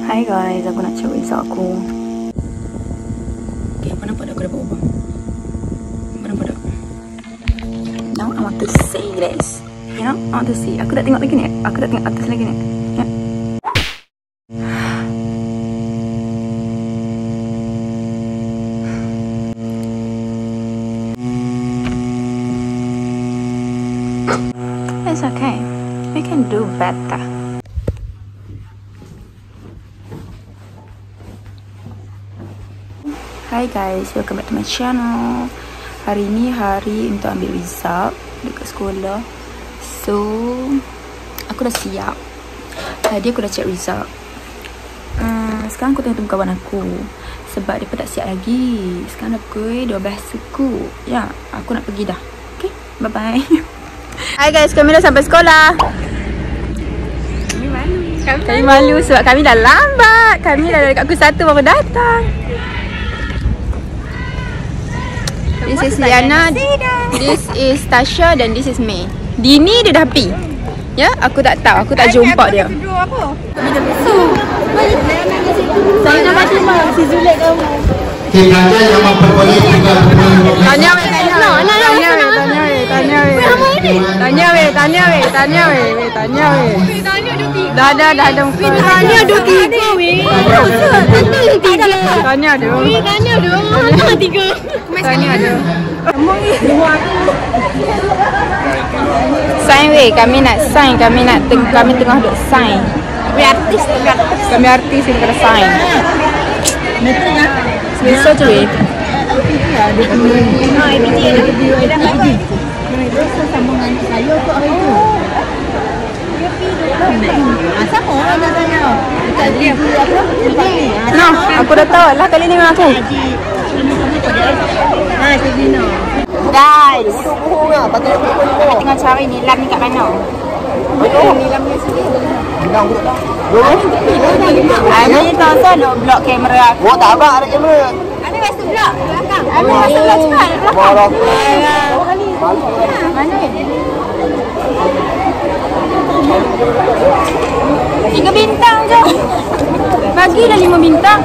Hai guys, aku nak cek result aku. Okay, apa nampak tak aku dapat ubah? Apa nampak tak? Now I want to see this. You know, I want to see. Aku tak tengok lagi ni. Aku tak tengok atas lagi ni. Ya. It's okay. We can do better. Hi guys, welcome back to my channel. Hari ni hari untuk ambil result dekat sekolah. So, aku dah siap. Tadi aku dah check result. Sekarang aku tengok kawan aku sebab dia tak siap lagi. Sekarang dah pukul 12 suku. Ya, aku nak pergi dah. Okay, bye bye. Hai guys, kami dah sampai sekolah. Kami malu sebab kami dah lambat. Kami dah dekat pukul 1 baru datang. This is Liana, this is Tasha dan this is May. Dini dia dah pergi. Ya, aku tak tahu, aku tak jumpa dia. Kami dah besok. Saya nak Fatimah, si Zulek kamu. Okay, pelajar yang memperboleh juga Tanya weh, tanya weh. Dah ada muka. Tanya ada 3 weh. Tanya ada. Tanya ada 3. Tanya ada. Sign weh, kami nak sign, kami tengah duk sign. Kami artis yang kena sign. Besok tu weh. No, aku dah tahu lah kali ni memang aku. Guys, tengah cari nilam ni kat mana? Nilam ni sini. Ani tahu saya nak block kamera aku. tak abang ada kamera. Ada rasa blok belakang. Ani masuk block cepat belakang. Mana ni? 3 bintang je. Bagilah 5 bintang.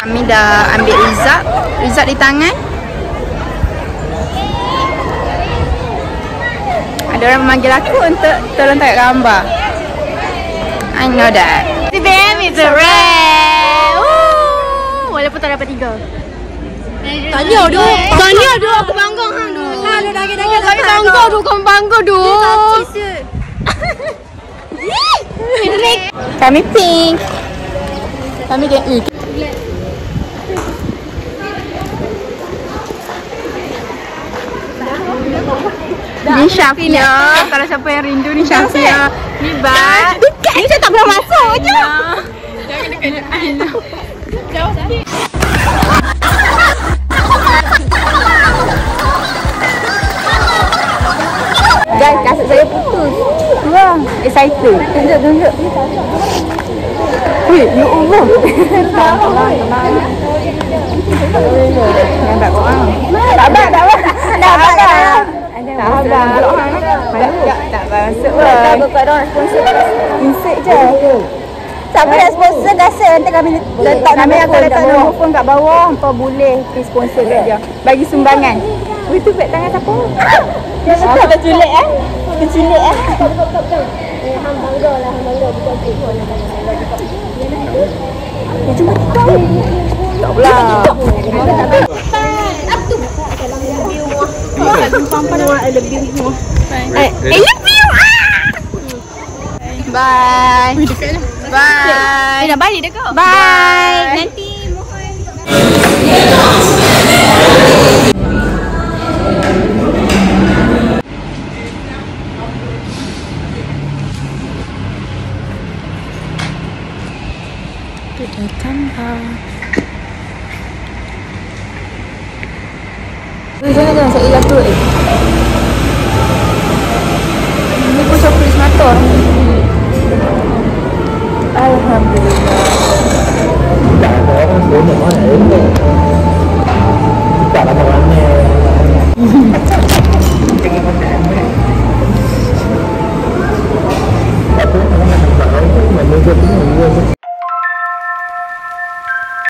Kami dah ambil result di tangan. Ada orang memanggil aku untuk tolong tangkap gambar. I know that. The BM is a red. Walaupun tak dapat 3. Tanya ada aku bangga hang tu. Halo dah. Kami bangga tu, kami bangga tu. Kami pink. Kami dia Ni Syafia. Kalau siapa yang rindu ni Syafia. Ni Bat. Dekat ni saya tak boleh masuk je. Jangan dekat Aina. Jauh sikit. Guys, kasut saya putus. Wah, excited. Tunjuk. Wih, ya Allah. Tenang. Nampak kau ah. Tak abang. Tak masuk lah. Tak buka dong sponsor. Insert je. Tak boleh sponsor rasa nanti kami letak Kami akan letak nombor phone kat bawah. Kau boleh pergi sponsor kat dia. Bagi sumbangan. Wih, tu beg tangan siapa? Kita culik Hang bangga bukan kita. Cuma kita. Tak pula. I love you. Bye. Bye. Dah balik dah kau. Bye. Nanti mohon. Jangan saya jatuh. Ini pun coklat motor. Alhamdulillah. Bye.